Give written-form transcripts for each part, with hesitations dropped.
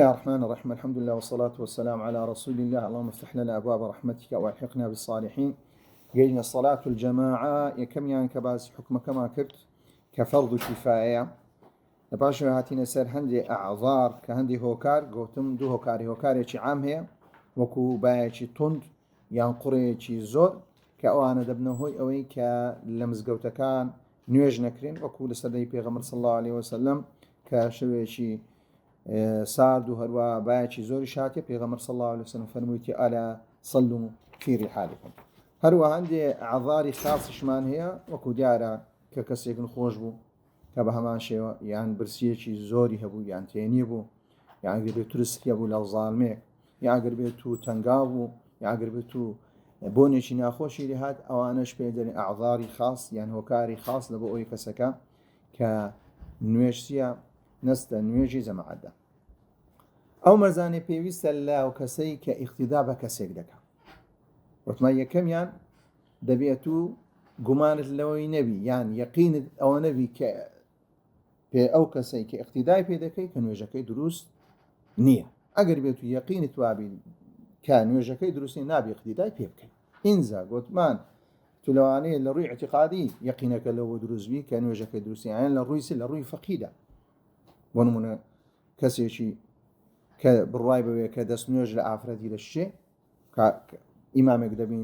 الله الرحمن الرحيم. الحمد لله والصلاة والسلام على رسول الله. اللهم افتح لنا أبواب رحمتك والحقنا بالصالحين. جينا الصلاة الجماعة يكم يعني كباس حكم كما كبت كفرض كفاية. نباشر هاتين سر هندي أعذار كهندي هوكار قوتم دو هوكاري چي عام هي وكو بايشي تند يعني قريشي زور كأوانا دبنهوي أوي كلمزقوتكان نيوج نكرين وكو لسدي بيغمر صلى الله عليه وسلم كشويشي سارد وهروا بايشي زوري شاتي بيغمر صلى الله عليه وسلم فرمويتي ألا صلوا في رحالكم. هروا عندي أعذاري خاص شمان هي وكو ديارة ككسيك نخوش بو كبهمان شيء يعني برسيتي زوري هبو يعني تيني بو يعني قربتو رسكي بو للظالمي يعني قربتو تنقابو يعني قربتو بونيشي ناخوشي لهاد أوانش بيدني أعذاري خاص يعني هوكاري خاص لبو أوي كسكا كنويشسيا نستا نوێژی زەماعەتدا ئەو مەرزانەی پێویستە لە کەسەی کە ئیقتیدا بە کەسێک دەکات. وتمان یەکەمیان دەبێت و گومانت لەوەی نەبی یان یەقینت ئەوە نەبی کە پێ ئەو کەسەی کە ئیقتیدای پێ دەکەی کە نوێژەکەی دروست نییە. ئەگەر بێت و یەقینت وابی کە نوێژەکەی دروستی نابی ئیقتیدای پێ بکەیت. ئینجا گوتمان تو لەوانەیە لە ڕووی اعتقادی یەقینەکە لەوە دروستبی کە نوێژەکەی دروستی یان لە ڕووی فەقیدا ونمونە کەسێکی کە بڕوای بوێ کە دەست نوێژ لە ئافرەتی دەشتێ ئیمامێک دەبین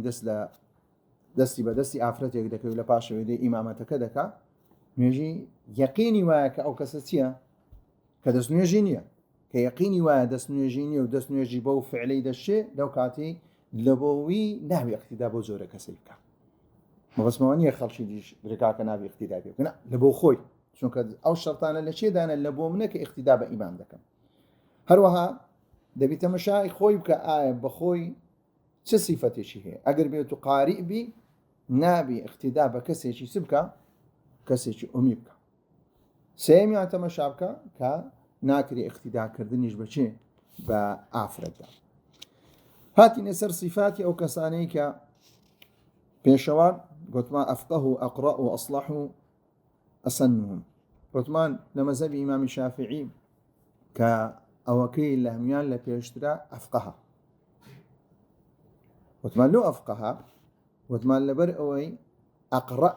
دەستی بە دەستی ئافرەتێک دەکەوێت لە پاشەوەی دێ ئیمامەتەکە دەکا نوێژی یەقینی وایە کە ئەو کەسە چییە کە دەست نوێژی نییە کە یەقینی وایە دەست نوێژی نییە و دەست نوێژی بەو فعلەی دەشتێ لەو کاتی لە بۆوی ناوی ئیقتیدا بۆ زۆرە کەسەی بکە مەبەستمەوە نییە خەڵکی دیش برێکاکە ناوی ئیقتیدا پێ بکەن لە بۆ خۆی چونکە ئەو شەرتانە لە چێدانە لە بۆ منە کە ئیقتیدا بە ئیمام دەکەم. هەروەها دەبێتە مەشای خۆی بکە ئایا بەخۆی چه سیفەتێکی هەیە. ئەگەر بێت و قاریع بی نابی ئیقتیدا بە کەسێکی چ بکە کەسێکی ئومی بکە. سێمیان تەمەشا بکە کە ناکرێ ئیقتیداکردنیش بەچێ بە ئافرەتدا. هاتینە سەر سیفاتی ئەو کەسانەی کە پێشەوان گوتمان ئەفقەه و ئەقڕە و ئەصلەح و ئەسەنهم. وتمان لە مەذهبی ئیمامی شافعی کە ئەوەکەی لە هەمویان لە پێشترا ئەفقەها. وتمان لۆ ئەفقەها وتمان لەبەر ئەوەی ئەقڕە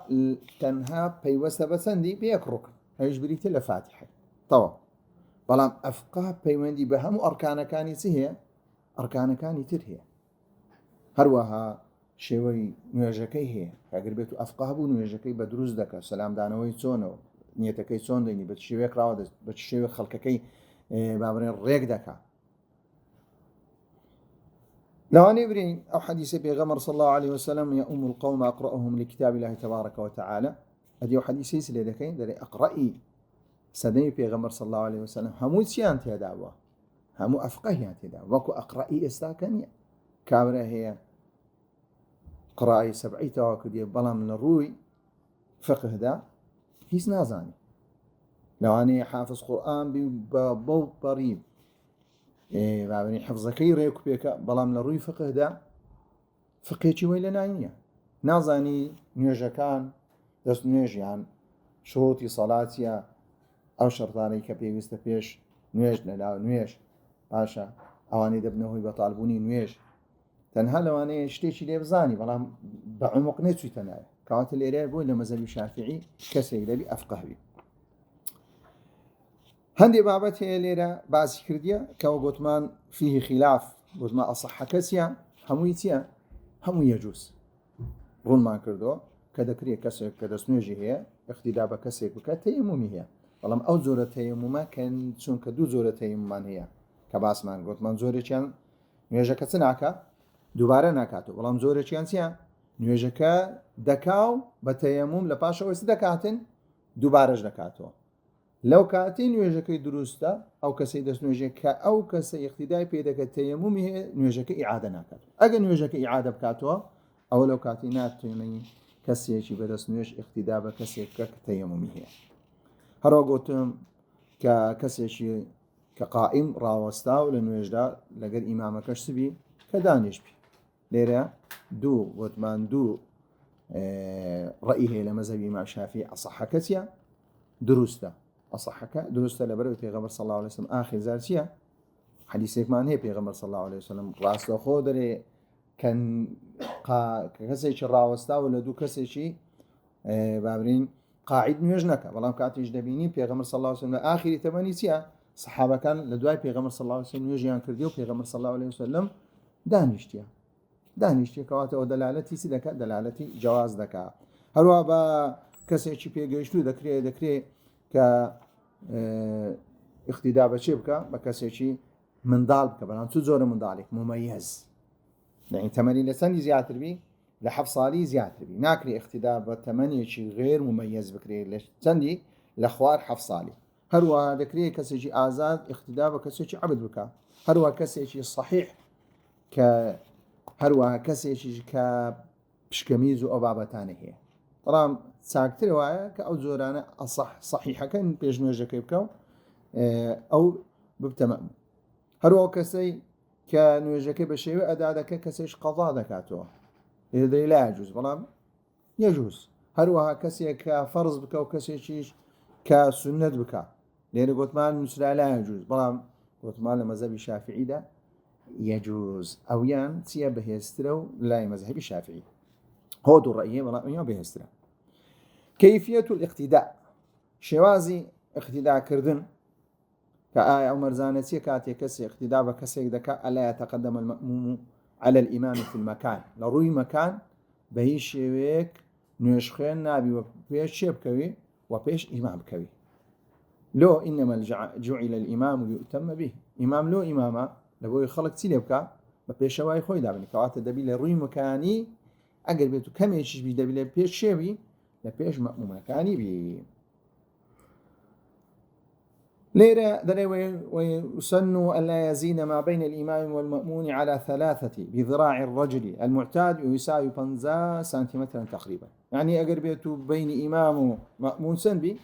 تەنها پەیوەستە بە چەندی بە یەک ڕوکن هەیش بریتە لە فاتحە تەواو. بەڵام ئەفقەها پەیوەندی بە هەموو ئەرکانەکانی چ هەیە ئەرکانەکانی تر هەیە. هەروەها شێوەی نوێژەکەی هەیە ئەگەر بێت و ئەفقەها بوو نوێژەکەی بە دروست دەکات سەلامدانەوەی چۆنەوە نیەتەکەی چۆن دەینی بە شێوەیەک ڕاوە بە شێوە خەڵکەکەی بابڕێن ڕێک دەکات. لەوانەیە برین ئەو حەدیثە پێغەمبەر صلی الله عليه وسلم يؤم القوم أقرأهم لكتاب الله تبارك وتعالى. ئەدی ئەو حەدیثەی لێ دەکەین دەڵێ ئەقڕەئی سەدەی پێغەمبەر صلی الله عليه وسلم هەموو چیان تێدا بووە هەموو ئەفقەهیان تێدا وەکو ئەقڕەئی ئێستاکە نییە کابرا هەیە قڕای سەبعی تەواو کردیە بەڵام لە ڕووی فقهدا هیچ نازانی. لەوانەیە حافظ قورئان بی بەو بەڕی بابنی حفظەکەی ڕێک پێکە بەڵام لە ڕووی فقهدا فقهێکی وەی لە نای نییە. نازانی نوێژەکان دەست نوێژیان شروتی سەڵاتیە ئەو شەرطانەی کە پێویستە پێش نوێژ لەلاو نوێژ پاشە ئەوانەی دەبنەوەی بەتاڵبوونی نوێژ تەنها لەوانەیە شتێکی لێ بزانی بەڵام بە عمق نەچوویتە نایە کەواتە لێرە بۆی لە مەذهبی شافعی کەسێک دەبی ئەفقەهبی. هەندێ بابەت هەیە لێرە باسی کردیە کەەوە گوتمان فیه خلاف گوتمان ئەصەحە کەسیە هەمووی چییە هەموو یەجوز ڕوونمان کردەوە کە دەکرێت کەسێک کە دەست نوێژی هەیە ئیقتیدا بە کەسێک بکات تەیەمومی هەیە. بەڵام ئەو زۆرە تەیەمومە کە چونکە دوو زۆرە تەیەممان هەیە کە باسمان گوتمان زۆرێکیان نوێژەکە چ ناکە دووبارە ناکاتەوە بەڵام زۆرەکیان چییە نوێژەکە دەکاو بە تەیەموم لە پاشەوەی دەکاتن دووبارەش دەکاتەوە. لەو کاتی نوێژەکەی دروستە ئەو کەسەی دەست نوێژێ کە ئەو کەسە ئیقتیدای پێ دەکات تەیەمومی هەیە نوێژەکە ئیعادە ناکات. ئەگەر نوێژەکە ئیعادە بکاتەوە ئەوە لەو کاتی ناتوانێت کەسێکی بەدەست نوێژ ئیقتیدا بە کەسێک کە تەیەمومی هەیە. هەروە گوتم کە کەسێکی کە قائیم ڕاوەستا و لە نوێژدا لەگەر ئیمامەکەش سبی کە دانیشبی. لێرە دوو وتمان دوو ڕەئی هەیە لە مەذهبی ئیمام شافعی ئەصەحە کەسیە دروستە ئەصەحەکە دروستە لەبەرەوەی پێغەمبەر صلی الله عليه وسلم ئاخر زار چییە حديثێکمان هەیە پێغەمبەر صلی الله عليه وسلم ڕاستەوخۆ دەرێ کەسێکی ڕاوەستاوە لە دوو کەسێکی بابرین قاعد نوێژ نەکە بەڵام کاتیش دەبینی پێغەمبەر صلی الله عليه وسلم لە ئاخری تەمەنی چییە سەحابەکان لە دوای پێغەمبەر صلی الله عليه وسلم نوێژیان کردی و پێغەمبەر صلی الله عليه وسلم دانیشتیە کەواتەوە دەلالەتی چی دەکات دەلالەتی جواز دەکات هەروە بە کەسێکی پێگەیشتوو دەکرێت کە اقتیدا بە چێ بکە بە کەسێکی منداڵ بکە بەڵام چ جۆرە منداڵێک ممەیەز يعني تەمەنی لە چەندی زیاتر بی لە 7 ساڵی زیاتر بی ناکرێ اقتیدا بە تەمەنێکی غێر ممەیەز بکرێت لە چەندی لە خوار 7 ساڵی هەروە دەکرێت کەسێکی ئازاد اقتیدا بە کەسێکی عەبد بکە هەروە کەسێکی صحیح کە هەروە کەسێکی کە پشکەمیز و ئەو بابەتانە هەیە بەڵام چاکتر وایە کە ئەو جۆرانە صحیحەکەن پێش نوێژەکەی بکە و ئەو ببتە مەمون هەروە کەسەی کە نوێژەکەی بە شێوە ئەدا دەکە کەسێش قەضا دەکاتەوە لێدەی لا يجوز بەڵام يجوز هەروەها کەسێک کە فەرز بکە و کەسێکیش کە سنت بکە لێرە گوتمان نووسرا لا يجوز بەڵام گوتمان لە مەذهبی شافعیدا يجوز ئەویان چییە بەهێزترە و لای مەذهبی شافعی هۆ دوو ڕەیە بەڵام ئەویان بەهێزترە كيفية الاقتداء شێوازی اقتداءکردن کە ئایا ئەو مەرزانەتیە کاتێک کەسێک اقتدا بە کەسێک دەکات ئەلا يتقدم المأموم على الإمام في المكان لە ڕووی مەکان بە هیچ شێوەیەک نوێژ خوێن نابی و پێش چێ بکەوی و پێش ئیمام بکەوی لۆ إنما جعل الإمام يؤتم به ئیمام لۆ ئیمامە لە بۆی خەڵک چی لێ بکە بە پێشەوای خۆی دابنی کەواتە دەبی لە ڕووی مەکانی ئەگەر بێت و کەمێکیش بی دەبی لە پێش شێوی لە پێش مەمومەکانی بی ليرة ويسن ألا يزين ما بين الإمام والمأمون على 3 بذراع الرجل المعتاد ويساوي 15 سنتيمترا تقريبا يعني أقربيته بين إمام ومأمون سنبي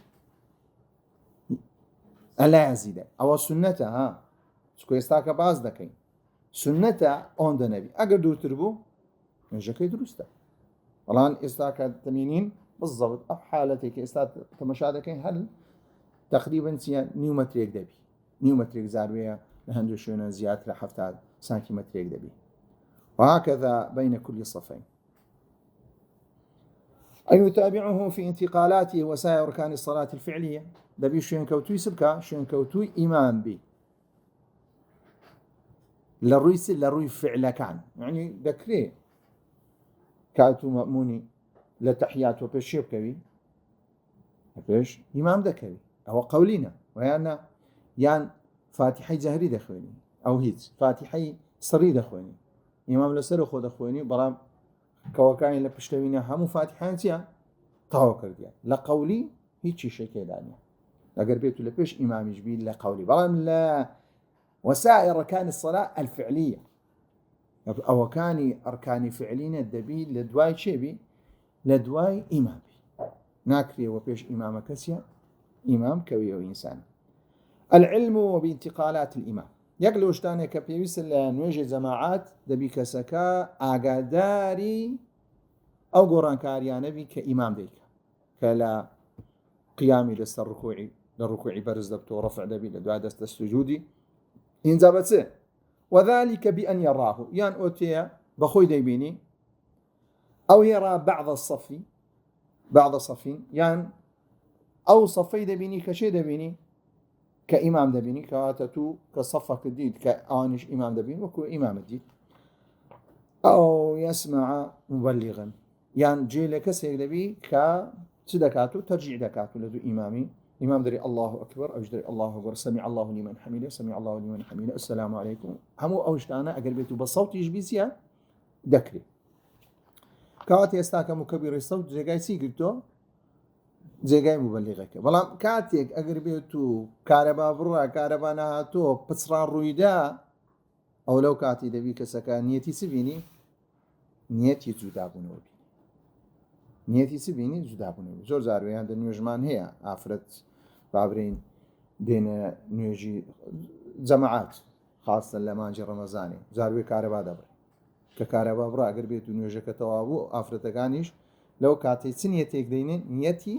ألا يزيد أو السنة ها سكو يستاك باز دكين سنة أون دنبي أقر دور تربو نجاكي درسته والآن استاك تمينين بالضبط أو حالتك استاك تمشادكين هل تقريبا نيومتريك دبي نيومتريك زاروية لهندو شونا زيادة 7 سنتيمتريك دبي وهكذا بين كل صفين أن يتابعه في انتقالاته وسائر أركان الصلاة الفعلية دبي شوين كوتوي سبكا شوين كوتوي إمام بي للروي فعل كان يعني ذكري كاتو مأموني لتحيات وبيش يبكوي بيش إمام ذكري أو قولنا ويانا يان فاتحي جهري دخويني أو هيج فاتحي سري دخويني إمام لسر خو دخويني برام كوكاين لبشتوينا همو فاتحان تيا طاو كرديا لا قولي هيج شيء كيدانيا أقر بيتو لبيش إمام جبيل لا قولي برام لا وسائر أركان الصلاة الفعلية أو كان أركان فعلين الدبي لدواي شيبي لدواي إمامي ناكري وبيش إمام كسيا إمام كوي وإنسان العلم وبانتقالات الإمام يقلوش تاني كبيويس نوجه جماعات دبي كسكا آقاداري أو قران كاريانا بي كإمام ديك كلا قيامي لست للركوع برز دبتو ورفع دبي لدعاء دست السجودي إنزابتسه وذلك بأن يراه يان أوتيا بخوي ديبيني أو يرى بعض صفين يان أو صفي دبيني كشي دبيني كإمام دبيني كاتتو كصفك الديد كآنش إمام دبيني وكو إمام الديد أو يسمع مبلغا يعني جيلك سيدبي كسدكاتو ترجع دكاتو لدو إمام دري الله أكبر أو دري الله أكبر سمع الله لمن حمده سمع الله لمن حمده السلام عليكم همو أوجتانا أقربيتو بالصوت يجبيسيا دكري كاتي استاكا مكبر الصوت جاي سيقلتو جێگای مبلغەکە بەڵام کاتێک ئەگەر بێت و کارەبا بڕە کارەبا نەهاتۆ پچڕان ڕوویدا ئەو لەو کاتی دەبی کەسەکە نیەتی چبینی نیەتی جودابوونەوە نیەتی چبینی جودابوونەوە زۆر جاروێیان دە نوێژمان هەیە ئافرەت بابرین دێنە نوێژی جەماعات خاستە لە مانجی ڕەمەزانێ جاروێ کارەبا دەبڕێ کە کارەبا بڕە ئەگەر بێت و نوێژەکە تەواو بوو ئافرەتەکانیش لەو کاتێک چ نیەتێک دەینێن نیەتی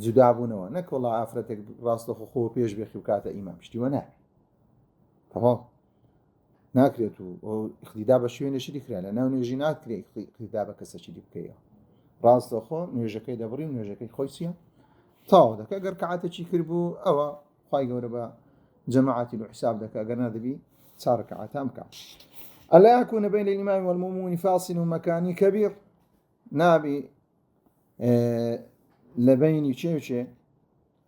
جودابوونەوە نەکۆڵا ئافرەتێک ڕاستەخۆ خۆ پێش بێخی و کاتە ئیمام پشتیوە نابێت ئەوە ناکرێت و اقتیدا بە شوێنێکی دیکرا لە ناو نوێژی ناکرێت اقتیدا بە کەسێکی دی بکەیەوە ڕاستەخۆ نوێژەکەی دەبڕی و نوێژەکەی خۆی چییە تاو دەکە گەر کەعاتێکی کردبوو ئەوە خی گەورە بە جەماعەتی بە حساب دەکە گەر نادەبی 4 ڕەکعاتام بکە ألا يكون بين الإمام والمأموم فاصل مكاني كبير نابي لبيني شيء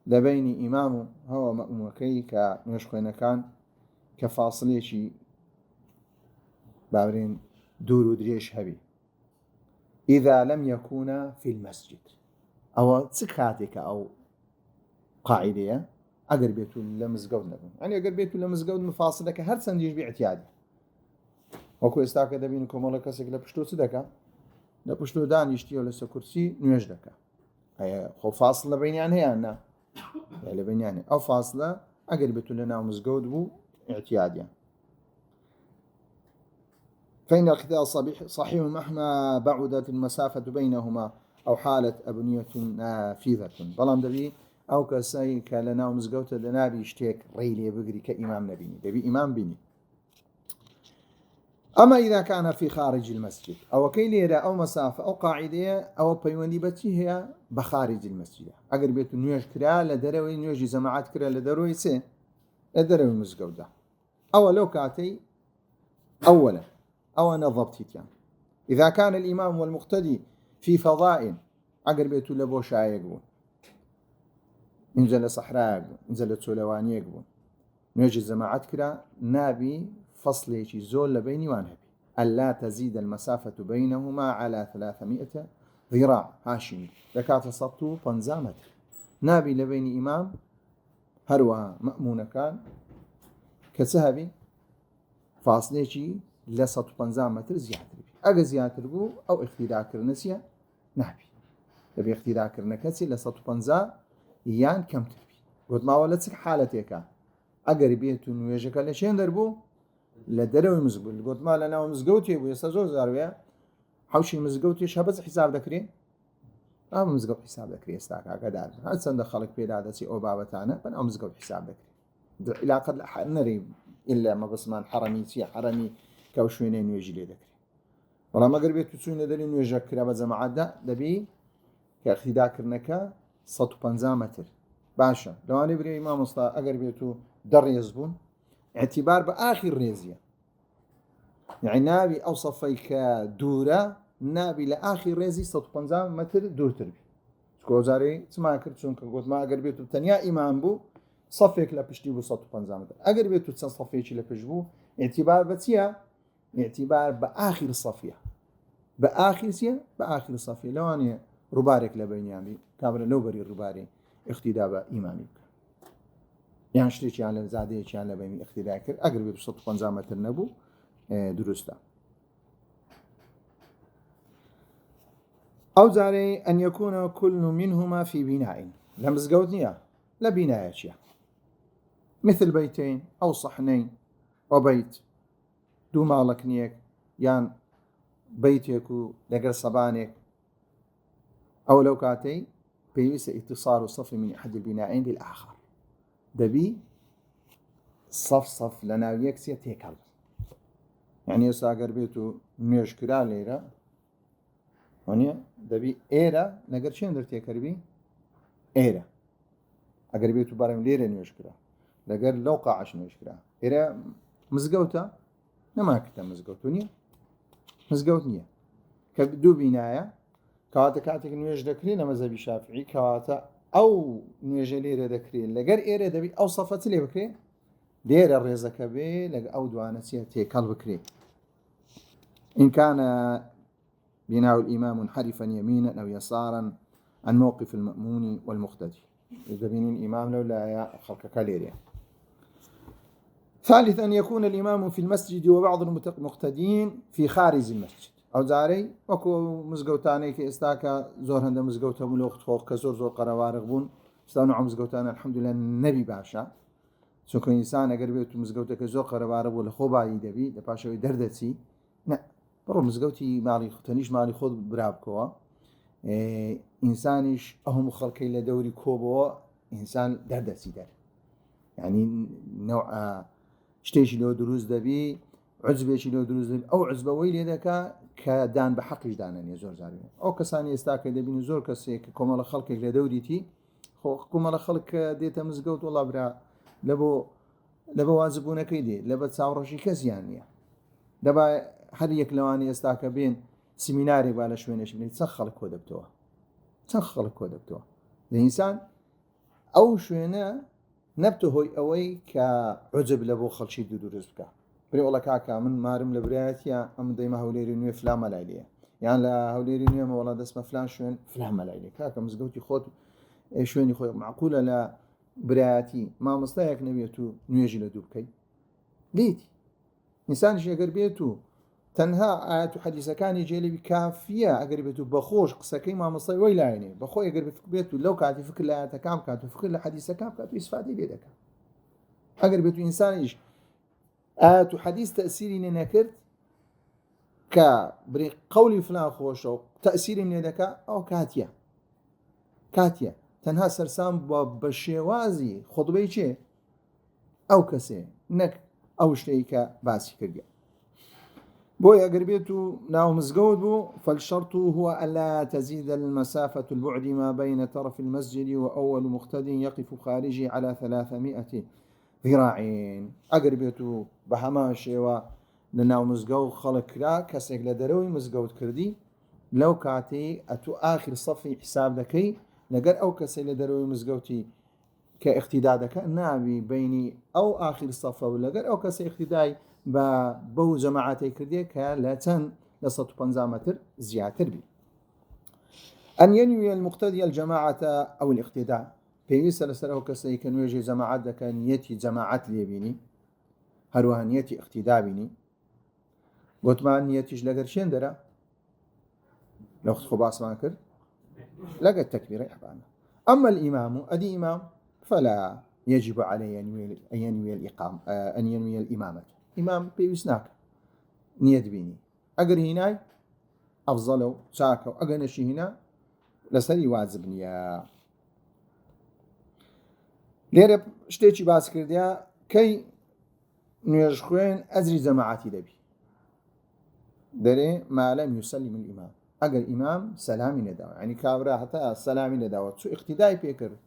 لبيني إمام هو مأموم كي كنشخنا كان كفاصلة شيء بعدين دور ودريش هبي إذا لم يكون في المسجد أو تسكاتك أو قاعدة أقر بيتو لمزقود نبون يعني أقر بيتو لمزقود مفاصلك هر سنديش باعتيادي وەکو ئێستاکە دەبین کۆمەڵە کەسێک لە پشتۆ چ دەکە لە پشتۆ دانیشتیەوە لەسەر کورسی نوێژ دەکە خۆ فاصل لە بینیان هەیەیان نا لە بینیانێ ئەو فاصلە ئەگەر بێت لە ناو مزگەوت بوو اعتیادیان فإن القتال صحيح مهما بعدت المسافة بينهما أو حالت أبنية نافذة بەڵام دەبی ئەو کەسایی کە لە ناو مزگەوتە دەنابی شتێک ڕێی لێ بگری کە ئیمام نەبینی دەبی ئیمام بینی أما إذا كان في خارج المسجد أو كي ليرة أو مسافة أو قاعدة أو بيوندي بتشي هي بخارج المسجد أقرب بيت نيوش كرا لدروي نيوش جماعات كرا لدروي سه لدروي مزجودة أو لو كاتي أولا أو أنا ضبطيت يعني إذا كان الإمام والمقتدي في فضاء أقرب بيت لبوشا يقبون إنزل صحراء إنزل تسولواني يقبون نيوش جماعات كرا نابي فصلي زول لبيني وانهبي ألا تزيد المسافة بينهما على 300 ذراع هاشمي لكات صبتو 15 متر نابي لبيني إمام هروها مأمون كان كسهبي فاصلي لصد 15 متر زيادة أجا زيادة بو أو اختراع كرنسيا نابي تبي اختراع كرنكسي لصد 15 يان كم تربي قلت ما ولدتك حالتك أقربيت نويجك لشين دربو لدروي مزقول قلت ما لنا مزقوتي ويستزور زارويا حوشي مزقوتي شبز حساب ذكرين مزقوت حساب ذكري استاك هكذا هذا سند خلق بيدا سي او بابتانا بن مزقوت حساب ذكري الى قد نري الا ما بسمان حرمي سي حرمي كوشوينين يجي لي ذكري والله ما قربت تسوين دلين يجكر بجماعه دبي كاخي ذاكرنك 150 متر باشا لو انا بري امام مصطفى اقربيتو در يزبون اعتبار بآخر ريزية يعني نابي أو صفيك دورة نابي لآخر ريزي 150 متر دور تربي سكوزاري تسمع كرتشون كقول ما أقربيتو تنيا إمام بو صفيك لبشتي بو 150 متر أقربيتو تسن صفيك لبشبو اعتبار بتيا اعتبار بآخر الصفية بآخر الصفية لو أنا ربارك لبينيامي كابر لو بري رباري اختداب إمامي يعني شتيش يعني زاديش يعني بين اختلاف كر أقرب بصوت 50 متر نبو درسته أو زاري أن يكون كل منهما في بناء لمزقودنيا لا بناء أشياء مثل بيتين أو صحنين وبيت دو مالك نيك يعني بيتك لقر صبانك أو لو كاتي بيس اتصال الصف من أحد البنائين للآخر دبي صف لنا يكسي تيكل يعني يساقر بيتو نيوش كرا ليرا هونيا دبي ايرا نقر شين در تيكر بي ايرا اقر بيتو بارم ليرا نيوش كرا لقر لو قاعش نيوش كرا ايرا مزقوتا نما كتا مزقوتونيا مزقوتنيا كدو بنايا كواتا كاتك نيوش دكري نمزبي شافعي كواتا أو نوێژە لێرە دەکرێت لەگەر ئێرە دەبی ئەو سەفەت لێ بکرێت لێرە ڕێزەکە بێ لەگە ئەو دوانەچیە تێکەڵ بکرێت إن كان بناء الإمام منحرفا يمينا أو يسارا عن موقف المأمون والمقتدي إذا بين الإمام لولا خلق كاليريا ثالثا أن يكون الإمام في المسجد وبعض المقتدين في خارج المسجد أو زاري وكو مزقوتاني كإستاكا زور هنده مزقوتا ملوخت خوخ كزور زور قروارغ بون استانو عم مزقوتانا الحمد لله النبي باشا سوكو إنسان أقر بيوتو مزقوتا كزور قروارغ بو لخوبا يدبي لباشا دردتي نا برو مزقوتي مالي تنيش مالي خود برابكوا إنسانيش أهم خلقي لدوري كوبو إنسان دردتي در يعني نوع شتێکی لەوە دروست دەبی عجبێکی لەوە دروست دەبی ئەو عجبەوەی لێ دەکا کە دان بە حەقیش دانەنێ زۆر جارێ ئەو کەسانی ئێستا کە دەبین زۆر کەسێک کە کۆمەڵە خەڵکێک لە دەوریتی خۆ کۆمەڵە خەڵک کە دێتە مزگەوت وەڵا برا لە بە وازبوونەکەی دێ لە بە چاوڕۆژی کەسیان نییە دەبا هەر یەک لەوانی ئێستا کە بێن سیمینارێک با لە شوێنێش بێت چەند خەڵک کۆ دەبتەوە چەند خەڵک کۆ دەبتەوە لە ئینسان ئەو شوێنە نەبتە هۆی ئەوەی کە عجب لە بۆ خەڵکی دروست بکە بێ وڵە کاکە من مارم لە برایەتە ئەم دەیمە هەولێری نوێ فلان مەلای لێە یان لە هەولێری نوێمە وڵا دەستمە فلان شوێن فلان مەلای لێ کاکە مزگەوتی خۆت شوێنی خۆی معقولە لە برایەتی مامۆستایەک نەبێت و نوێژی لە دوو بکەیت لیتی ئینسانیش ئەگەر بێت و تەنها ئاەت و حەدیسەکانی جێلێوی کافیە ئەگەر بێت و بەخۆش قسەکەی مامۆستای وەی لاینێ بەخۆی ئەگەر بێت و لەو کاتی فکر لە ئاەتەکان بکات و فکر لە حەدیسەکان بکات و ئیسفادەی لێ دەکات ئەگەر بێت و ئینسانیش ئاەت و حەدیس تەئسیری لێ نەکرد کە بڕی قەولی فلان خۆشە و تەئسیریم لێ دەکات ئەو کاتیە تەنها سەرسام بە شێوازی خۆتبەی چێ ئەو کەسێ نەک ئەو شتەی کە باسی کردی بۆی ئەگەر بێت و ناو مزگەوت بوو فالشرط هو ألا تزيد المسافة البعد ما بين طرف المسجد وأول مقتد يقف خارجي على 300 ذراعين ئەگەر بێت و بە هەمان شێوە لە ناو مزگەوت خەڵک کرا کەسێک لە دەرەوەی مزگەوت کردی لەو کاتەی ئەتو ئاخر سەفی حساب دەکەی لەگەر ئەو کەسێک لە دەرەوەی مزگەوتی کە اقتیدا دەکە ناوی بینی ئەو ئاخر سەفە و لەگەر ئەو کەسە اقتیدای بەو جەماعەتی کردێ کە لە چەند لە 150 متر زیاتر بی أن ينوي المقتدي الجماعة أو الاقتداء پێویستە لەسەر ئەو کەسەی کە نوێژی جەماعەت دەکە نیەتی جەماعەت لێبینی هەروەها نیەتی اقتیدا بینی گوتمان نیەتیش لەگەر شوێن دەرە لە خۆ باسمان کرد لەگەر تەکبیرە ئیحرام أما الإمام أدي إمام فلا يجب عليه أن ينوي الإمامة إمام پێویست ناکە نیەت بینی ئەگەر هینای ئەفزەلە و چاکە و ئەگەر نەشی هینا لەسەری واجب نییە لێرە شتێکی باس کردیا کەی نوێژ خوێن ئەجری جەماعەتی دەبی دەرێ مالەم یوسەلم الإمام ئەگەر ئیمام سەلامی نەداوە ینی کابرا هەتا سەلامی نەداوە چوو اقتیدای پێکرد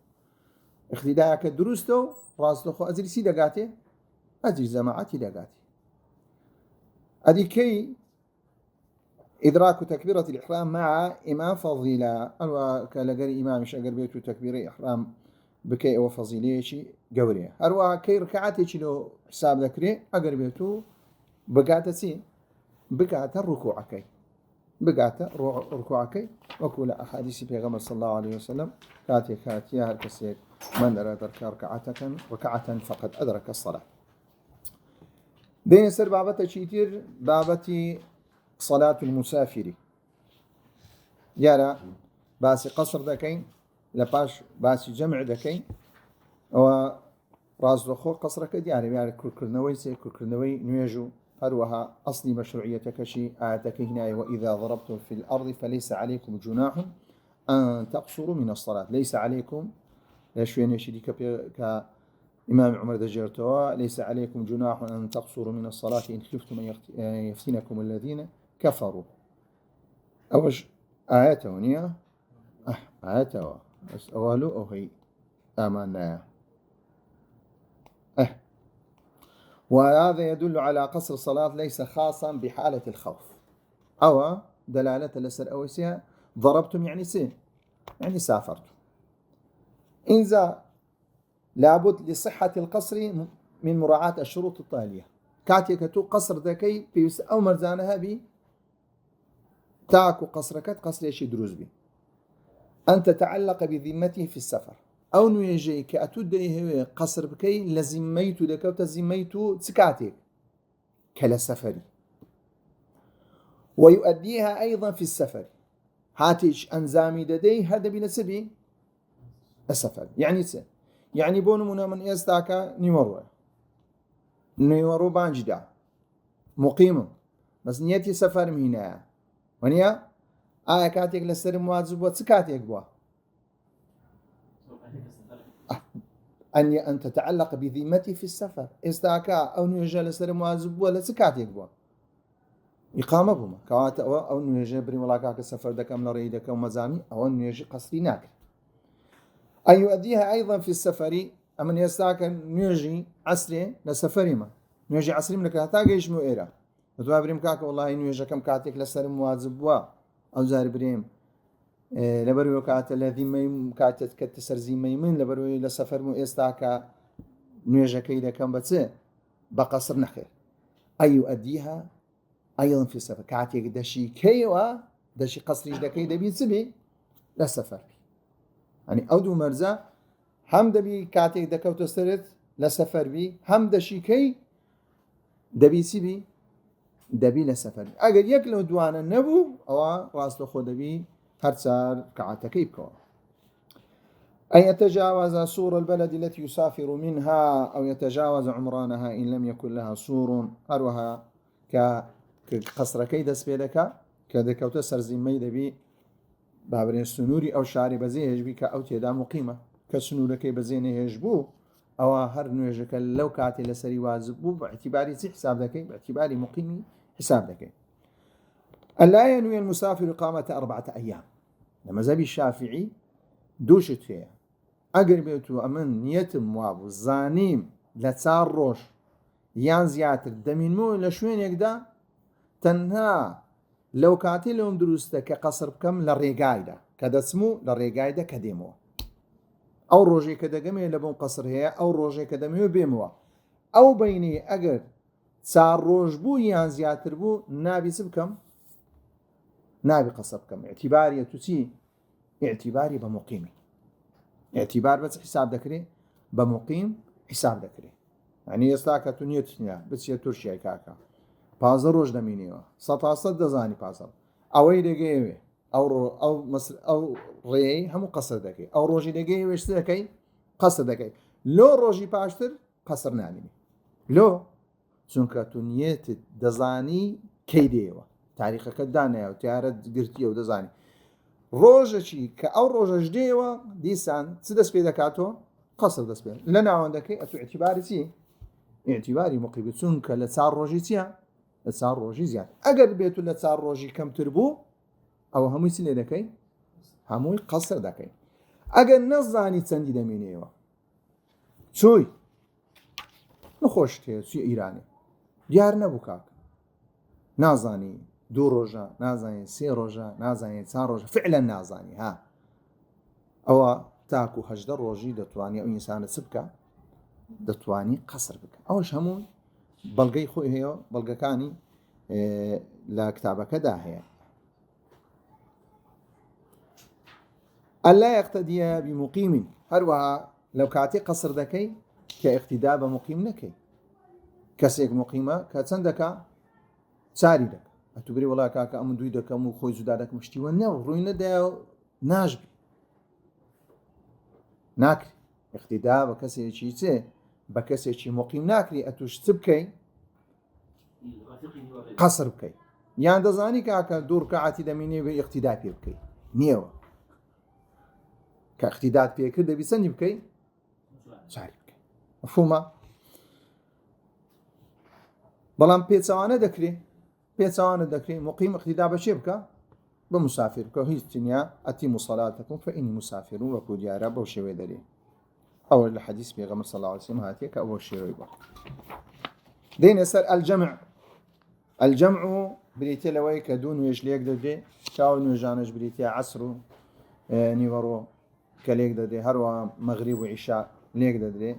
اقتیدایەکە دروستە و ڕاستەخۆ ئەجری چی دەگاتێ ئەجری جەماعەتی دەگاتێ ئەدی کەی إدراك تكبيرة الإحرام مع إمام فضيلة ألوا كالجر إمام شجر بيت تكبير إحرام بكي أو فضيلة شيء جورية ألوا كي ركعتي شلو حساب ذكري أجر بيتو بقعت سين بقعت الركوعكي بقعت ركوعكي وكل أحاديث بيغمر صلى الله عليه وسلم كاتي هالكسير من أدرك ركعة فقد أدرك الصلاة دين سر بابته شيتير بابتي صلاة المسافر يارا باسي قصر دكين لباش باسي جمع دكين و راز دخو قصرك دياري يعني كركرنوي سي كركرنوي نيجو هروها أصلي مشروعيتك شيء آتك هنا وإذا ضربتم في الأرض فليس عليكم جناح أن تقصروا من الصلاة ليس عليكم لا شوية نشيدي إمام عمر دجرتوا ليس عليكم جناح أن تقصروا من الصلاة إن خفتم أن يفتنكم الذين كفروا أوش آياته ونيا آياته بس أولو أو هي آمنا وهذا يدل على قصر الصلاة ليس خاصا بحالة الخوف أو دلالة لسر أوسيها ضربتم يعني سين يعني سافرتم إنزا لابد لصحة القصر من مراعاة الشروط التالية كاتيك تو قصر ذكي بيس أو مرزانها بي تاكو قصركت قصر يشي دروز بي أن تتعلق بذمته في السفر أو نيجي كأتودني قصر بكي لزميتو دكوت زميتو تسكاتيك كلا سفري ويؤديها أيضا في السفر هاتيش أنزامي ددي هذا بنسبي السفر يعني بونمونا من إستاكا نيورو بانجدا مقيم بس نيتي سفر مهنا ونيا كاتيك لسر مواجب وتسكاتيك بوا أن تتعلق بذمتي في السفر استاكا أو نيجا لسر مواظب ولا سكاتيك بوا إقامة بما كوات أو نيجا بري ولاكا كسفر دكم لريدك ومزاني أو نيجا قصري ناكر أن يؤديها أيضا في السفر أمن يستاكا نيجي عسري لسفري ما نيجي عسري من كاتا جيش مؤيرا وتوابريم كاك والله نيجا كم كاتيك لسر مواظب بوا أو زار بريم لبروي كات الذي ما كاتت كتسر زي ميمن لبروي لسفر مو استاكا نيجا كيدا كم بس بقصر نخير أي يؤديها أيضا في السفر كاتيك دشي كيوا دشي قصريش دكي دبي سبي لسفر يعني أودو مرزا هم دبي كاتيك دكو تسترت لسفر بي هم دشي كي دبي سبي دبي لسفر أجر يكلو دوانا نبو أو راسلو خود دبي هرسار كعاتكي بكوا أن يتجاوز سور البلد التي يسافر منها أو يتجاوز عمرانها إن لم يكن لها سور أروها كقصر كيدس بيدك كذلك وتسر زمي دبي بابرين سنوري أو شعري بزيه يجبي كأو تيدا مقيمة كسنورة كي بزينه يجبو أو هر نوجك لو كاتي لسري واجبو باعتباري زي حساب ذكي باعتباري مقيمي حساب ذكي ألا ينوي المسافر إقامة 4 أيام لما زبي الشافعي دوشت فيها أقربيتو أمن نيتم وابو الزانيم لتسار روش يان زياتر دمين مو لشوين يقدا تنها لو كاتي لهم دروسته كقصر بكم للرقايدة كذا اسمو للرقايدة كديمو أو روجي كدقمي لبون قصر هي أو روجي كدميو بيموا أو بيني أقر سار روج بو يان زياتر بو نابي سبكم نابي قصر بكم اعتباري تسي اعتباري بمقيمي اعتبار بس حساب ذكري بمقيم حساب ذكري يعني يستاكا تنيتنيا بس يترشي كاكا بازر روج دمينيوا سطاسد دزاني بازر اوي دغيوي او مصر او ري هم قصر دكي او روجي دغيوي اشتكي قصر دكي لو روجي باشتر قصر نالي لو چونکە تونيت دزاني كيديوا تاريخك دانا او تيارت قرتي او دزاني روجشي كأو روجش ديوا ديسان سدس بيدكاتو قصر دس بيد لنا عندك اتو اعتباري سي اعتباري مقيبتون كلتسار روجي سيا لتسار روجي زياد اگر بيتو لتسار روجي كم تربو او همو سنه دكاي همو قصر دكاي اگر نزاني تسندي دمينيوا شوي نخوشته سي ايراني ديار نبوكاك نازاني 2 روجا نازاني 3 روجا نازاني 4 روجا فعلا نازاني ها او تاكو هجدر روجي دتواني او انسان سبكه دتواني قصر بك اوش همون بلغي خوي هي بلغكاني لا كتابك داهيه الا يقتدي بمقيم هروها لو كاتي قصر دكي كاقتداء بمقيم نكي كسيك مقيمه كتسندك ساري دك اتبري والله كاكا ام دوي دك ام خوي زدادك مشتي ونو روينا دا ناجبي ناكري اقتداء بكسي شيء بكسي شيء مقيم ناكري اتوش تبكي قصر بكي يعني دزاني كاكا دور كعتي دميني باقتداء بكي نيو كاقتداء بكي كده بيسني بكي ساري بكي مفهومه بلان بيتسوانا دكري بيتسوانا دكري مقيم اقتداء بشبكه بمسافر كهيز تنيا أتيموا صلاتكم فإني مسافر وكو ديارة بوشي داري أول الحديث بيغمر صلى الله عليه وسلم هاتي كأول شيء ريبا دين يسأل الجمع بريتي لوي كدون ويجليك دادي كاون ويجانج بريتي عصر نيورو كليك دادي هروا مغرب وعشاء ليك دادي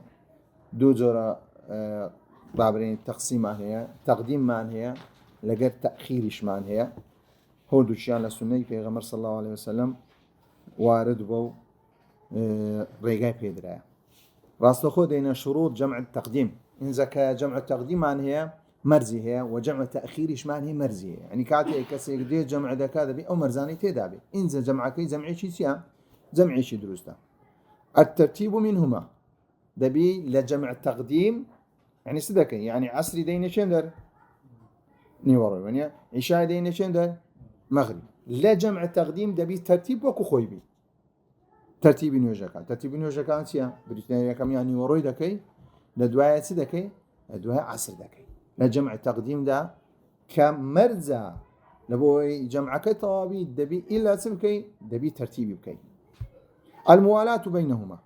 دو جورا بابرين تقسيم هي تقديم مان هي لقد تأخيرش مان هي هو دوشيان لسنة پیغمبر صلى الله عليه وسلم وارد بو ريقاي بيدرايا راستو خود هنا شروط جمع التقديم إن زكا جمع التقديم عن هي مرزي هي وجمع التأخير مان هي مرزي هي يعني كاتي كسيك دي جمع ذكا بي أو مرزاني تيدابي إن جمعك جمعي شي سيام جمعي شي دروستا الترتيب منهما دبي لجمع التقديم يعني صدق يعني عصري دينا شندر نيورو يعني عشاء دينا شندر مغرب لا جمع التقديم دبي ترتيب وكو خويبي ترتیبی نوێژەکان ترتیبی نوێژەکان چییە؟ بریتانیەکەم یانی وەڕۆی دەکەی لە دوایە چ دەکەی؟ لە دوای عەسر دەکەی لە جەمع تەقدیمدا کە مەرجە لە بۆی جەمعەکە تەواوی دەبی ئیلا چ بکەی؟ دەبی ترتیبی بکەی. الموالاة بينهما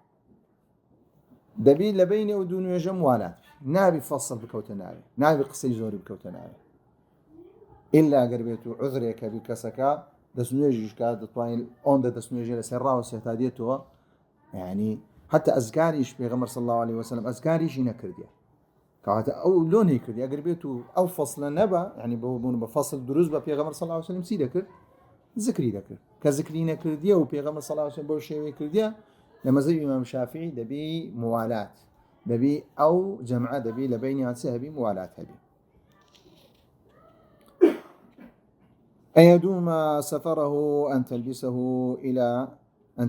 دەبی لە بینێ و دوو نوێژە موالات نابی فەصل بکەوتە ناوێ نابی قسەی زۆری بکەوتە ناوێ ئیلا ئەگەر بێت و عذرێکە بی کەسەکە دەست نوێژیشکات دەتوانین ئەوەندە دەست نوێژێ لەسەر ڕاوەسێ تا دێتەوە یعنی حتى ئەزگاریش پێغەمبەر صلی الله عليه وسلم ئەزگاریشی نەکردیە کەواتە ئەو لۆ نەیکردی ئەگەر بێت و ئەو فەصلە نەبە یعنی بەبوون بە فەصل دروست بە پێغەمبەر صلی الله عليه وسلم چی دەکرد؟ ذکری دەکرد کە ذکری نەکردیە و پێغەمبەر صلی الله عليه وسلم بەو شێوەیە کردیە لە مەذهەبی ئیمام شافعی دەبی موالات دەبی ئەو جەمعە دەبی لە بینیان چ هەبی موالات هەبی. أن يدوم سفره أن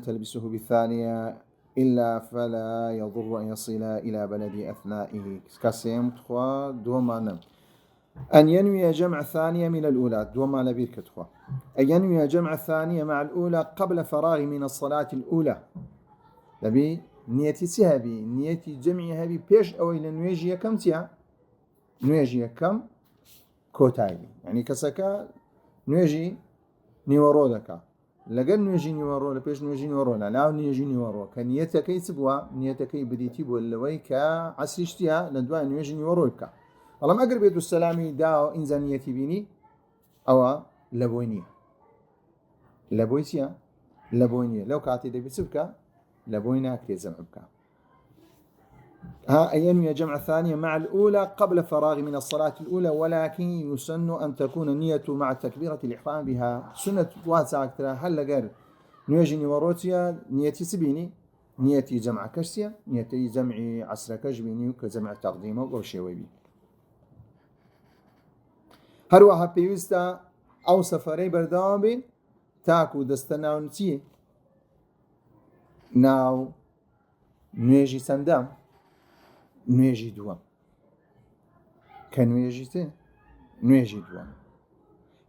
تلبسه بالثانية إلا فلا يضر أن يصل إلى بلد أثنائه كسيم تخوى دوما نم أن ينوي جمع الثانية من الأولى دوما نبير كتخوى أن ينوي جمع الثانية مع الأولى قبل فراغ من الصلاة الأولى دبي نيتي سهبي نيتي جمعي هبي بيش أو إلى نويجية كم تيا نويجية كم كوتايبي يعني كسكا نوێژی نیوەڕۆ دەکا لەگەر نوێژی نیوەڕۆ لە پێش نوێژی نیوەڕۆ لە ناو نوێژی نیوەڕۆ کە نیەتەکەی چ بووە نیەتەکەی بریتی بۆ لەوەی کە عەسریشتیە لە دوای نوێژی نیوەڕۆی بکە بەڵام ئەگەر بێت و سەلامی داوە ئینجا نیەتی بینی ئەوە لە بۆی نییە لە بۆی چییە؟ لە بۆی نییە لەو کاتی دەبێت چ بکە؟ لە بۆی ناکرێت جەمع بکە. أن ينوي جمع الثانية مع الأولى قبل فراغ من الصلاة الأولى ولكن يسن أن تكون النية مع تكبيرة الإحرام بها سنة واسعة أكثر هل لقر نيجي وروتيا نيتي سبيني نيتي جمع كشتيا نيتي جمع عسر كجبيني وكجمع تقديمه وشيوي هروها بيوستا أو سفري بردابي تاكو دستناو نتي ناو نيجي سندام نوێژی دووەم کە نوێژیتە نوێژی دووەم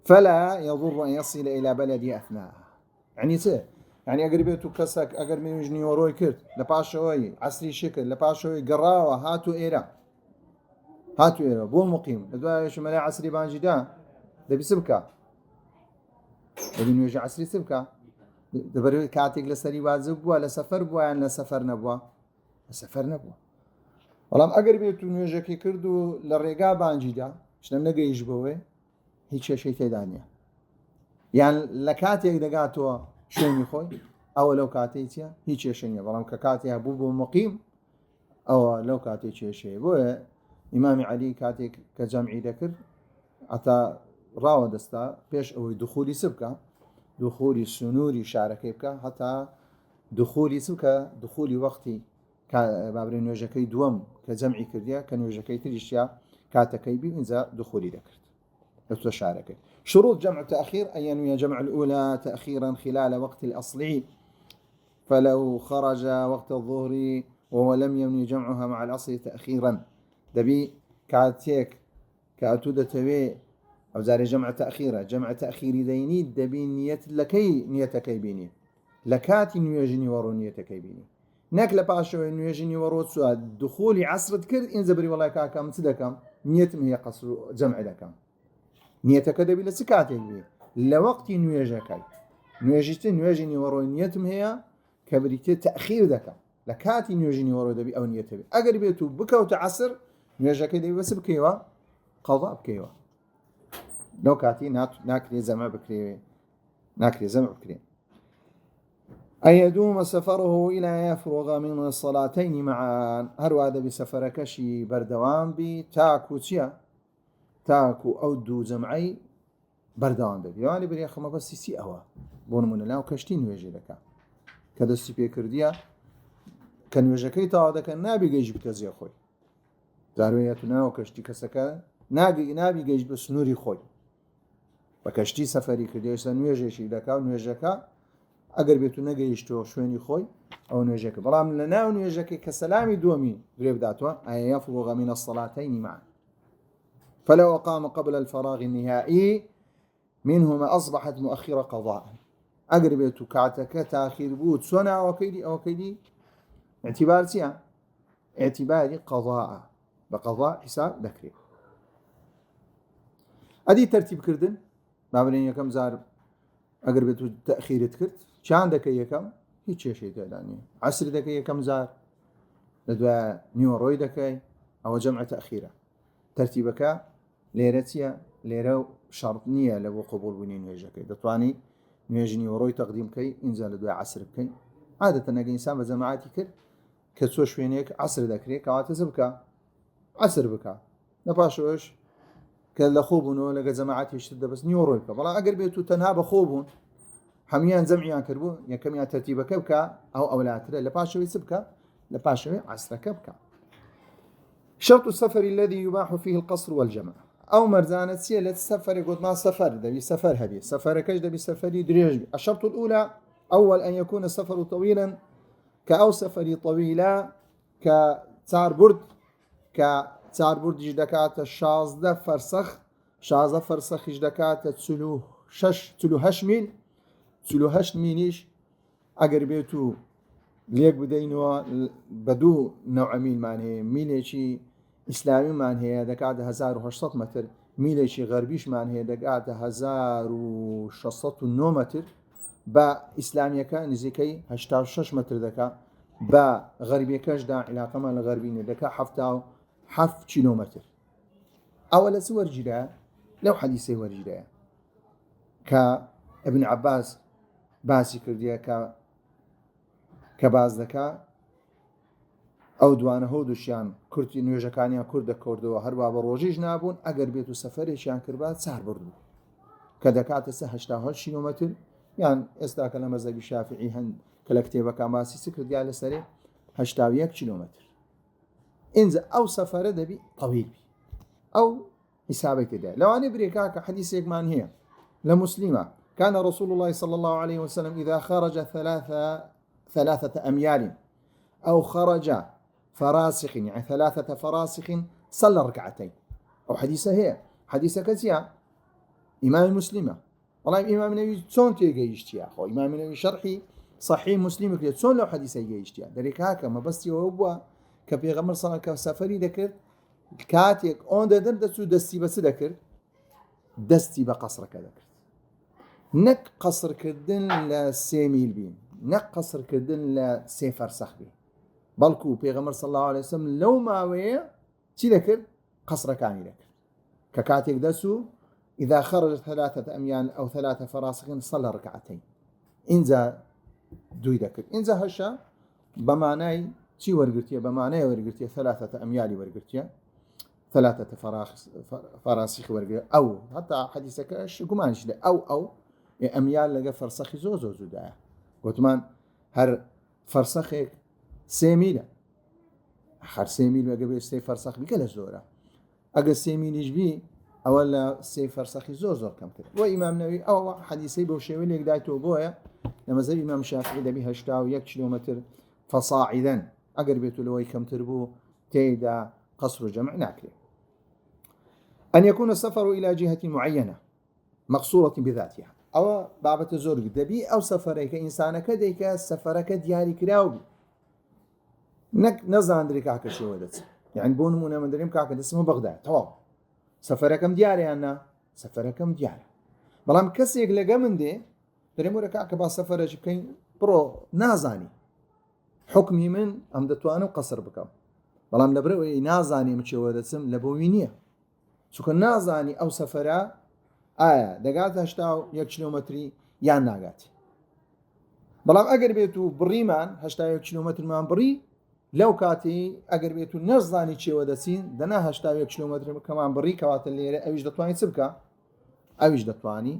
فلا يضر أن يصل إلى بلد أثناءها يعني چه؟ يعني ئەگەر بێت و کەسێک ئەگەر نوێژ نیوەڕۆی کرد لە پاشەوەی عەسری شکرد لە پاشەوەی گەڕاوە هاتو ئێرە بۆ مقیم لە دوای شمەلای عەسری بانجیدا دەبی چ بکە؟ دەبی نوێژی عەسری چ بکە؟ دەبەرەوەی کاتێک لەسەری واجب بووە لە سەفەر بووە یان لە سەفەر نەبووە؟ لە سەفەر نەبووە بەڵام ئەگەر بێت و نوێژەکەی کرد و لە ڕێگا بانجیدا شتم نەگەیشت بەوەی هیچ کێشەی تێدا نییە یان لە کاتێک دەگاتەوە شوێنی خۆی ئەوە لەو کاتەی چیە؟ هیچ کێشە نییە بەڵام کە کاتی هەبوو بۆ مقیم ئەوە لەو کاتێک کێشەیە بۆیە ئیمامی عەلی کاتێک کە جەمعی دەکرد ئەتا ڕاوە دەستا پێش ئەوەی دخولی چ بکە؟ دخولی سنووری شارەکەی بکە هەتا دخولی چ بکە؟ دخولی وەختی بابرێ نوێژەکەی دووەم کە جەمعی کردیە کە نوێژەکەی تریشیا کاتەکەی بی اینجا دخولی دەکرد لەتۆ شارەکەی. شروط جمع تأخير أن ينوي جمع الأولى تأخيرا خلال وقت الأصلي فلو خرج وقت الظهر وهو لم ينوي جمعها مع الأصل تأخيرا دبي كاتيك كاتو دتوي أو زاري جمع تأخيرا جمع تأخيري ديني دبي نية لكي نيتكي بيني لكاتي نيوجني ورو نيتكي بيني ناك لباشو نوێژی وەڕۆ چوە دخولی عەسرت کرد ئین زەبری وەڵای کاکەم چ دەکەم نیەتم هەیە قەسر و جەمع دەکەم نیەتەکە دەبی لە چ کاتێک بێ لە وەقتی نوێژەکەی نوێژیتر نوێژی نیوەڕۆی نیەتم هەیە کە بریتێ تەخیر دەکەم لە کاتی نوێژی نیوەڕۆ دەبی ئەو نیەتە بێ ئەگەر بێت و بکەوتە عەسر نوێژەکەی دەبی بەس بکەیەوە قەضا بکەیەوە لەو کاتی ناکرێ جەمع بکرێ ناکرێ جەمع بکرێ. أن يدوم سفره إلى يفرغ من الصلاتين معا هرو هذا بسفركشي بردوان بي تاكو تيا تاكو أو دو جمعي بردوان بي يعني بري خما بس سي أوا بون من لا وكشتين ويجي لك كذا سي بيكرديا كان وجهكي تاعدا كان نابي جيج بكزي خوي زارويتنا وكشتي كسكا نابي جيج بس نوري خوي بكشتي سفري كرديا سنويجي شي لك ونويجكا ئەگەر بێت و نەگەیشتەوە شوێنی خۆی ئەو نوێژەکە بەڵام لە ناو نوێژەکەی کە سەلامی دووەمی درێ بداتوە ئایا يفرغ من الصلاتين معا فلو قام قبل الفراغ النهائي منهما أصبحت مؤخرة قضاء ئەگەر بێت و کاتەکە تاخیر بوو چۆن ئەوەکەیدی اعتیبار چییە؟ اعتیباری قەضاءە، بە قەضا حساب دەکرێت. ئەدی تەرتیبکردن با بڵێن یەکەم جار ئەگەر بێت و تەخیرت کرد چیان دەکەی یەکەم؟ هیچ کێشەی تێدا نییە. عەسر دەکەی یەکەم جار، لە دوای نیوەڕۆی دەکەی، ئەوە جەمع تەخیرە. تەرتیبەکە لێرە چییە؟ لێرە شەڕت نییە لە بۆ قبوڵبوونی نوێژەکەی. دەتوانی نوێژی نیوەڕۆی تەقدیم بکەی، ئینجا لە دوای عەسر بکەی. عادەتەن ئەگەر ئینسان بە جەماعەتی کرد کە چۆ شوێنێک عەسر دەکرێت کەواتە چ بکە؟ عەسر بکە. لە پاشەوەش کە لە خۆ بوونەوە لەگە جەماعەتیشتر دەبەست نیوەڕۆی بکە. بەڵام ئەگەر بێت و تەنها بە خۆ بوون هەمویان جەمعیان کردبوو، یەکەمیان تەرتیبەکە بکە، ئەو ئەولاترە لە پاشەوەی چ بکە؟ لە پاشەوەی عەسرەکە بکە. شرط السفر الذي يباح فيه القصر والجمع. أو مرزانة سيلة سفر قد ما سفر دبي سفر هبي سفر كش دبي سفري دريج. الشرط الأولى أول أن يكون السفر طويلا كأو سفري طويلة كتار برد كتار برد جدكات الشازدة فرسخ شازدة فرسخ جدكات تلو هشميل تلو هشمينيش أقر بيتو ليك بدينوا بدو نوع ميل معناه ميلشي إسلامي معناه دكات 1800 متر، ميلشي غربيش معناه دكات 1609 متر، با إسلامي كان نزيكي 86 متر دكا، با غربي كاش دا علاقة مع الغربيين دكا 7 كيلومتر. أول سور جدا لو حديثي ورجدا كابن عباس باسي كرديا كباز دكا أو دوانه هودوشيان كرتي نوێژەکانیان کورد دەکردەوە هەروە بە ڕۆژیش نابوون ئەگەر بێت و سەفەرێکیان کردبات چار بردو کە دەکاتە 88 کیلومتر یان ئێستا کە لە مەزهەبی شافعی هەند کە لە کتێبەکان باسی چ کردیا لەسەرێ 81 کیلومتر. ئینجا ئەو سەفەرە دەبی طەویل بی ئەو حسابی تێدا. لەوانەیە برێکا کە حەدیثێکمان هەیە لە مسلمە كان رسول الله صلى الله عليه وسلم إذا خرج 3 أميال أو خرج فراسخ يعني 3 فراسخ صلى ركعتين. أو حديثة هي حديثة كثيرة إمام مسلمة والله إمام النبي شلون تيجي أخو إمام النبي شرحي صحيح مسلم كده شلون لو حديثة يجي دريك هكا ما بس يوبوا كبيغمر صلى الله عليه سفري ذكر كاتيك أون ددر دسو دستي بس ذكر دستي بقصر كذكر نك قصر كردن لسيميل بين نك قصر كردن لسيفر سخبي بلكو بيغمر صلى الله عليه وسلم لو ما ويا شي ذكر قصر كامل ذكر ككاتيك دسو إذا خرج 3 أميال أو 3 فراسخ صلى ركعتين. إنزا دوي ذكر إنزا هشا بمعنى شي ورقتيا بمعنى ورقتيا 3 أميال ورقتيا 3 فراسخ ورقتيا أو حتى حديثك إيش قمانش ده أو أميال لقى فرسخ زوزو ده وثمان هر فرسخك 3 ميل آخر 3 ميل قبل 3 فرسخ بكل زورة أجل 3 ميل يجبي أولا 3 فرسخ زور كم تر. وإمام نووي أو حديثي بوشيوي اللي قدايته بويا لما زي إمام شافعي ده بها 1 كيلومتر فصاعدا أقربته لوي كم تربو تيدا قصر جمع ناكله. أن يكون السفر إلى جهة معينة مقصورة بذاتها أو بابة زور دبي أو سفرك إنسانك ديك سفرك دياري كراوبي نك نزان دريك هكا شو ودت يعني بون منا من دريم كاك اسمه بغداد تمام سفركم دياري أنا سفركم دياري بلام كسيك لقى من دي دريمو ركاك با سفر جبكين برو نازاني حكمي من أم دتوانو قصر بكم بلام لبرو نازاني مشي ودتسم لبوينيه شو كان نازاني أو سفرة دقات 1 كيلومتري يان ناقات بلام أقر بيتو بريمان 1 كيلومتر مان بري لو كاتي أقر بيتو نزاني شي ودسين دنا 1 كيلومتر كمان بري كوات اللي أويش دتواني سبكا أويش دتواني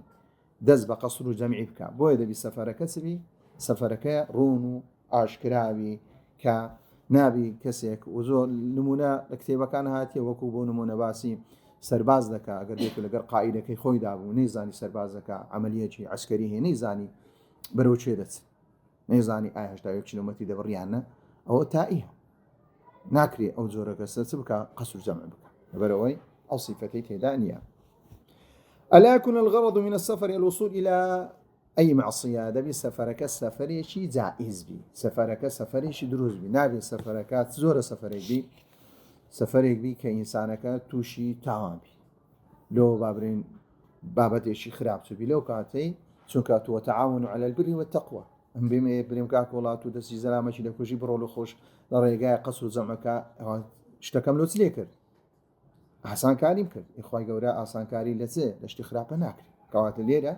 دز بقصر جمعي بكا بويدا بسفرة كسبي سفرة رونو أشكراوي كا نابي كسيك وزور نمونا لكتيبا كان هاتي وكوبو نمونا باسي سرباز دكا اگر بيتو لگر قائده كي خوي دابو نيزاني سرباز دكا عمليه شي عسكري هي نيزاني بروچيدت نيزاني 1 كيلومتر دبريانا او تائيه ناكري او زورك سبكا قصر جمع بك بروي او صفتي تدانيا. الا يكون الغرض من السفر الوصول الى أي معصية دبي سفرك السفري شي جائز بي سفرك سفري شي دروز بي نابي سفركات زور سفرك بي كإنسانك توشي تعامي لو بابرين بابت شي خراب بي لو كاتي چونك وتعاونوا على البر والتقوى ام بما كاك والله تو دسي زلامه شي لكوشي برولو خوش لريقا قصر زعمك اشتكم لو تليكر آسان کاریم کرد اخوای گەورە ئاسان کاری لەشتی خراپە ناکرێت کەواتە لێرە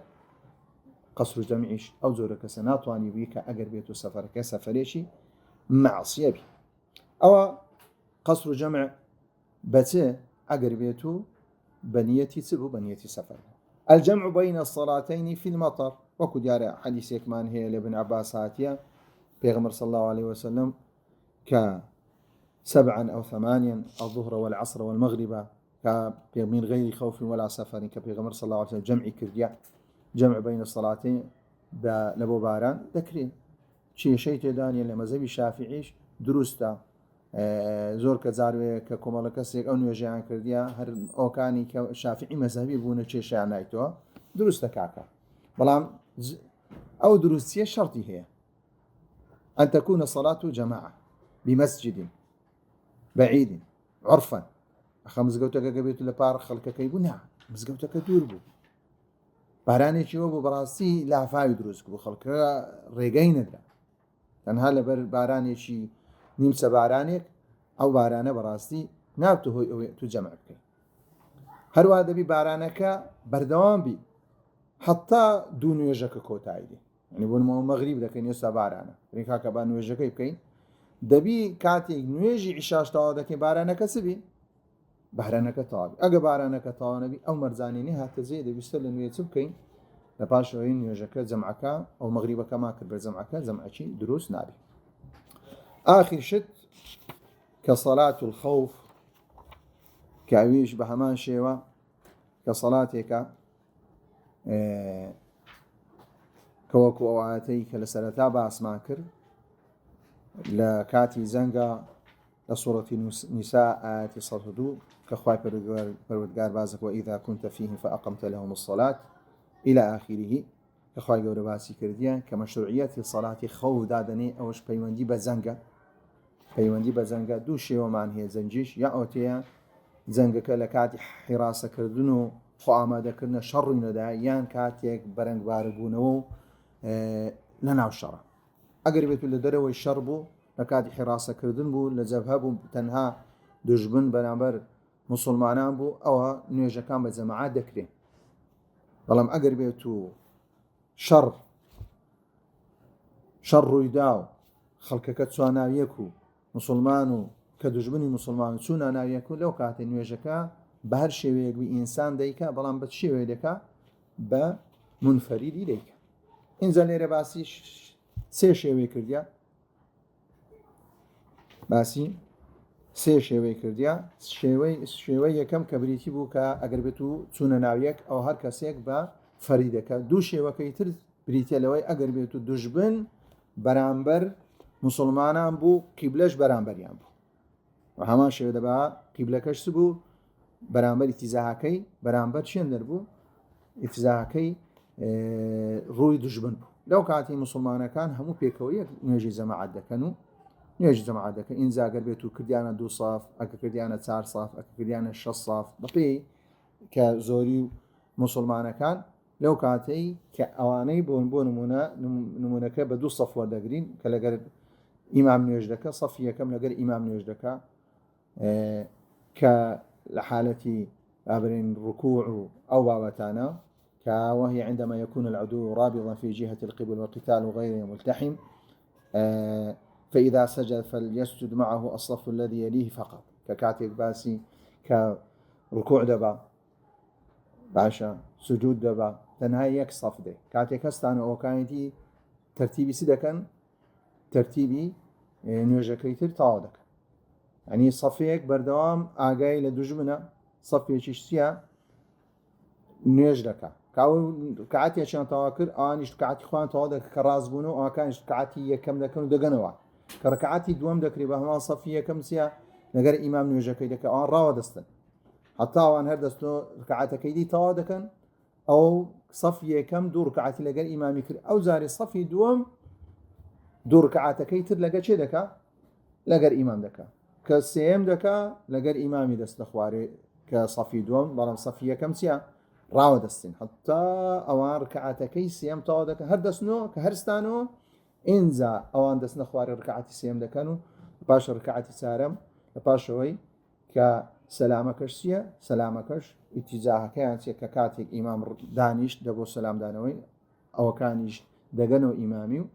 قەسر و جەمعیش ئەو جۆرە کەسە ناتوانانی بووی کە ئەگەر بێت و سەفەرەکە سەفەرێکی معسیە بی ئەوە قەسر و جەمع بەچێ ئەگەر بێت و بەنیەتی چ بوو بەنیەتی سەفەر الجمع بين الصلاتين في المطر وەکو دیارە حەدیثێکمان هەیە لە ابن عباس هاتیە پێغەمبەر صلى الله عليه وسلم کە 7 أو 8 الظهر والعصر والمغرب من غير خوف ولا سفر كبيغمر صلى الله عليه وسلم جمع كرديا جمع بين الصلاتين لبو باران ذكرين شيء تداني لمذهب الشافعيش درستا زور كزاروي ككمالكسيك أو نوجيان كرديا هر أوكاني كشافعي مذهبي بونا شيء شعنايتوا درستا كاكا بلام أو دروسية شرطي هي أن تكون صلاة جماعة بمسجد بعيد عرفا أخا مزقوتك قبيت لبار خلقك يبنع مزقوتك دوربو باراني شوبو براسي لا فايد دروسك خلقك ريقين لا تنها لبر باراني شي نيمسا بارانيك أو بارانة براسي نابتو هو تجمعك هروا دبي بارانك بردوان بي حتى دون يجك كوتايدي يعني بون مغرب دكين يسا بارانة ريكا كبان يجك يبكين دبي كاتي نويجي عشاش تاودك بارانك سبي بارانك تاوي اگه بارانك تاونبي او مرزانيني هات زي دبي سلن ويتسبكين لباشوين يجك جمعك او مغربك ما كبر جمعك جمعشي دروس نابي اخر شت كصلاة الخوف كاويش بهمان شيوا كصلاتك كوكو اواتيك لسلتا باس ماكر لكاتي زنقا لصورة نساء آيات صددو كخواي پروردگار بازك وإذا كنت فيهم فأقمت لهم الصلاة إلى آخره كخواي قول باسي كرديان كمشروعية الصلاة خوف دادني أوش بيواندي بزنقا دو شيء ومان هي زنجيش يا أوتيا زنقك لكاتي حراسة كردنو خواما كردنا شر ندا يان كاتيك برنگ باربونو لناو الشرع أقربت لدروي الشرب لكاد حراسة كردن بو لجبهه تنها دجبن بنابر مسلمانان بو أو نيجا كان بجماعات دكرين ولم أقربت شر يداو خلقك تسواناويكو مسلمانو كدجبني مسلمان تسواناويكو لو كانت نيجا كان بهر شويك بإنسان ديكا بلان بتشوي ديكا بمنفردي ديكا إنزل ليرة باسي سێ شێوەی کردیا باسی سێ شێوەی کردیا شێوەی یەکەم کە بریتی بوو کە ئەگەر بێت و چوونە ناویەک ئەو هەر کەسێک بە فەریدەکە دوو شێوەکەی تر بریتە لەوەی ئەگەر بێت و دوژبن بەرامبەر مسلمانان بوو قیبلەش بەرامبەریان بوو و هەمان شێوە دەبا قیبلەکەش بوو بەرامبەر ئیتیزاهەکەی بەرامبەر چێن دەربوو ئیتیزاهەکەی ڕووی دوژبن بوو لو كاتي مسلمان كان همو بيكوية نيجي جماعة دكانو نيجي جماعة دكان إن زاجر بيتو كرديانا 2 صاف أك كرديانا 4 صاف أك كرديانا 6 صاف بقي كزوري مسلمان كان لو كاتي كأواني بون نمونا كبدو صف ودقرين كلاجر إمام نيجدك صفية كم لجر إمام نيجدك كلحالة أبرين ركوع أو بابتانا وهي عندما يكون العدو رابضا في جهة القبل والقتال غير ملتحم فإذا سجد فليسجد معه الصف الذي يليه فقط ككاتك باسي كركوع دبا باشا سجود دبا تنهاي يك صف دي كاتك استانا وكانتي ترتيبي سدكا ترتيبي نيوجكيتر تعودك يعني صفيك بردوام آقاي لدجمنا صفيك اشتيا نيوجدك كعاتي عشان تواكر انيش كعاتي خوان تواده كرازبونو او كانش كعاتي كم دكنو دغنوا كركعاتي دوم دكري بهما صفيه كم سيا نجر امام نيجا كيدك ان راودستن حتى وان هردستو كعاته كيدي تواده كان ئەو سەفی یەکەم دوو ڕکعاتی لەگەر ئیمامی کرد ئەو زاری سەفی دووەم دوو ڕکعاتەکەی تر لەگە چێ دەکا لەگەر ئیمام دەکا کە سێم دەکا لەگەر ئیمامی دەست لە خوارێ کە سەفی دووەم بەڵام سەفی یەکەم چییە ڕاوە دەستین حتا ئەوان ڕکعاتەکەی سێم تەواو دەکەن هەر دەستنەوە کە هەرستانەوە ئینجا ئەوان دەستنە خوارێ ڕکعاتی سێم دەکەن و پاش ڕکعاتی چارەم لە پاشەوەی کە سەلامەکەش چییە سەلامەکەش ئیتیجاهەکەیان چێ کە کاتێک ئیمام دانیشت دەبۆ سەلامدانەوەی ئەوەکانیش دەگەنەوە ئیمامی و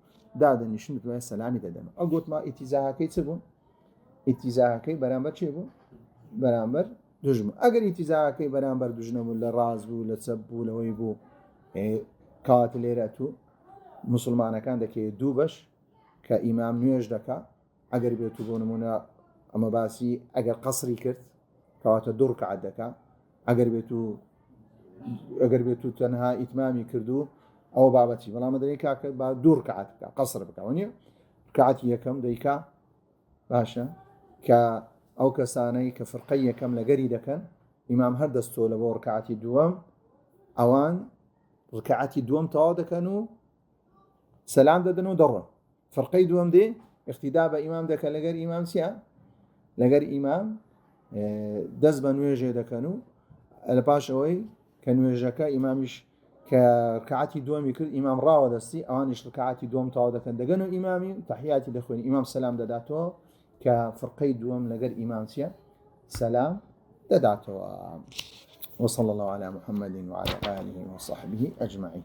دادەنیشن دوای سەلامی دەدەن ئەو گوتما ئیتیجاهەکەی چ بوو ئیتیجاهەکەی بەرامبەر چێ بوو بەرامبەر دوژمن ئەگەر ئیتیجاهەکەی بەرامبەر دوژنە بوو لە ڕاز بوو لە چەپ بوو لەوەی بوو کاتە لێرە تو مسلمانەکان دەکەوێت دوو بەش کە ئیمام نوێژ دەکا ئەگەر بێت بۆ نمونە ئەمە باسی ئەگەر قەسری کرد کەواتە دوو ڕکعات دەکا ئەگەر بێت و تەنها ئیتمامی کردو ئەو بابەتی بەڵامە دەی کاکە با دوو ڕکعات بکە قەسر بکەوە نیە ڕکعاتی یەکەم دەیکا باشە کە ئەو کەسانەی کە فرقەی یەکەم لەگەری دەکەن ئیمام هەر دەستۆ لە بۆ ڕکعاتی دووەم ئەوان ڕکعاتی دووەم تەواو دەکەن و سەلام دەدەن و دەڕۆن فرقەی دووەم دێ اقتیدا بە ئیمام دەکەن لەگەر ئیمام چییە لەگەر ئیمام دەست بە نوێژێ دەکەن و لە پاش ئەوەی کە نوێژەکە ئیمامیش کە ڕکعاتی دووەمی کرد ئیمام ڕاوە دەستی ئەوانیش ڕکعاتی دووەم تەواو دەکەن دەگەن و ئیمامی تەحیاتی دەخوێن ئیمام سەلام دەداتەوە کە فرقەی دووەم لەگەر ئیمام چییە سەلام دەداتەوە وصلى الله على محمد وعلى آله وصحبه أجمعين